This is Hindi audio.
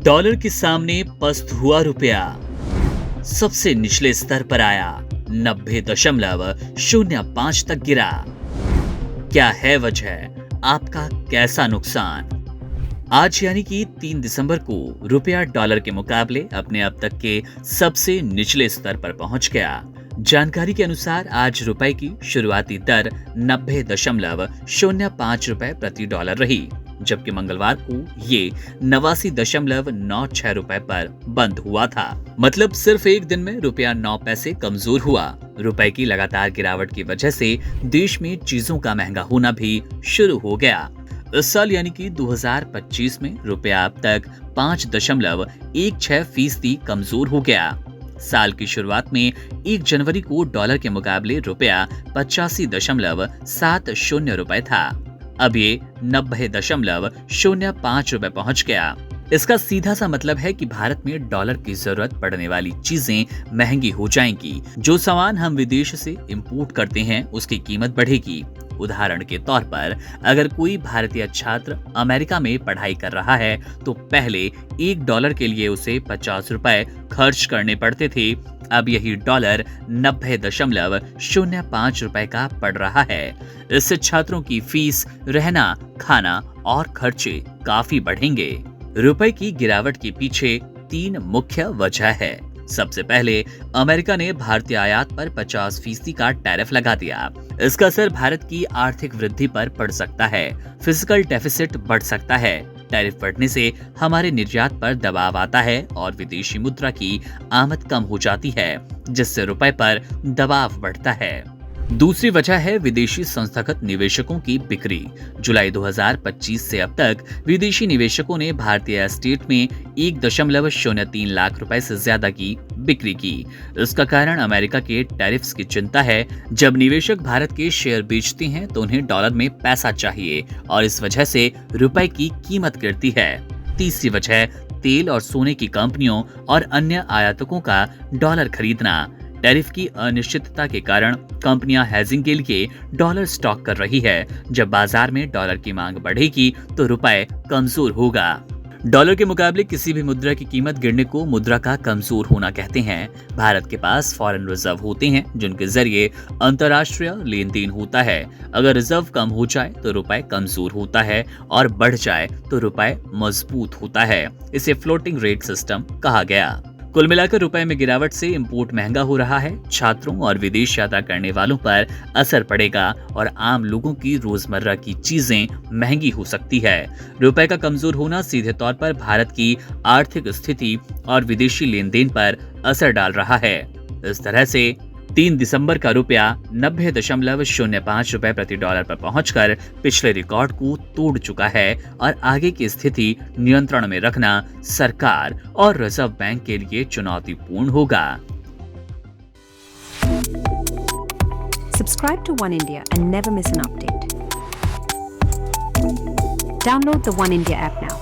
डॉलर के सामने पस्त हुआ रुपया, सबसे निचले स्तर पर आया, 90.05 तक गिरा। क्या है वजह, आपका कैसा नुकसान? आज यानी कि 3 दिसंबर को रुपया डॉलर के मुकाबले अपने अब तक के सबसे निचले स्तर पर पहुंच गया। जानकारी के अनुसार आज रुपए की शुरुआती दर 90.05 रुपए प्रति डॉलर रही, जबकि मंगलवार को ये 89.96 रुपए पर बंद हुआ था। मतलब सिर्फ एक दिन में रुपया 9 पैसे कमजोर हुआ। रुपए की लगातार गिरावट की वजह से देश में चीजों का महंगा होना भी शुरू हो गया। इस साल यानी कि 2025 में रुपया अब तक 5.16% कमजोर हो गया। साल की शुरुआत में 1 जनवरी को डॉलर के मुकाबले रुपया 85.70 रुपए था। अब ये 90.05 रुपए पहुंच गया। इसका सीधा सा मतलब है कि भारत में डॉलर की जरूरत पड़ने वाली चीजें महंगी हो जाएंगी। जो सामान हम विदेश से इंपोर्ट करते हैं उसकी कीमत बढ़ेगी। उदाहरण के तौर पर अगर कोई भारतीय छात्र अमेरिका में पढ़ाई कर रहा है तो पहले $1 के लिए उसे 50 रुपए खर्च करने पड़ते थे। अब यही डॉलर 90.05 रुपए का पड़ रहा है। इससे छात्रों की फीस, रहना, खाना और खर्चे काफी बढ़ेंगे। रुपए की गिरावट के पीछे 3 मुख्य वजह है। सबसे पहले अमेरिका ने भारतीय आयात पर 50% का टैरिफ लगा दिया। इसका असर भारत की आर्थिक वृद्धि पर पड़ सकता है। फिजिकल डेफिसिट बढ़ सकता है। टैरिफ बढ़ने से हमारे निर्यात पर दबाव आता है और विदेशी मुद्रा की आमद कम हो जाती है, जिससे रुपए पर दबाव बढ़ता है। दूसरी वजह है विदेशी संस्थागत निवेशकों की बिक्री। जुलाई 2025 से अब तक विदेशी निवेशकों ने भारतीय एस्टेट में 1.03 लाख रुपए से ज्यादा की बिक्री की। इसका कारण अमेरिका के टैरिफ्स की चिंता है। जब निवेशक भारत के शेयर बेचते हैं तो उन्हें डॉलर में पैसा चाहिए और इस वजह से रुपए की कीमत गिरती है। तीसरी वजह तेल और सोने की कंपनियों और अन्य आयातकों का डॉलर खरीदना। टैरिफ की अनिश्चितता के कारण कंपनियां हेजिंग के लिए डॉलर स्टॉक कर रही है। जब बाजार में डॉलर की मांग बढ़ेगी तो रुपए कमजोर होगा। डॉलर के मुकाबले किसी भी मुद्रा की कीमत गिरने को मुद्रा का कमजोर होना कहते हैं। भारत के पास फॉरेन रिजर्व होते हैं जिनके जरिए अंतर्राष्ट्रीय लेन देन होता है। अगर रिजर्व कम हो जाए तो रुपए कमजोर होता है और बढ़ जाए तो रुपए मजबूत होता है। इसे फ्लोटिंग रेट सिस्टम कहा गया। कुल मिलाकर रुपए में गिरावट से इंपोर्ट महंगा हो रहा है। छात्रों और विदेश यात्रा करने वालों पर असर पड़ेगा और आम लोगों की रोजमर्रा की चीजें महंगी हो सकती है। रुपए का कमजोर होना सीधे तौर पर भारत की आर्थिक स्थिति और विदेशी लेन देन पर असर डाल रहा है। इस तरह से 3 दिसंबर का रुपया 90.05 रुपए प्रति डॉलर पर पहुंचकर पिछले रिकॉर्ड को तोड़ चुका है और आगे की स्थिति नियंत्रण में रखना सरकार और रिजर्व बैंक के लिए चुनौतीपूर्ण होगा। Subscribe to One India and never miss an update. Download the One India app now.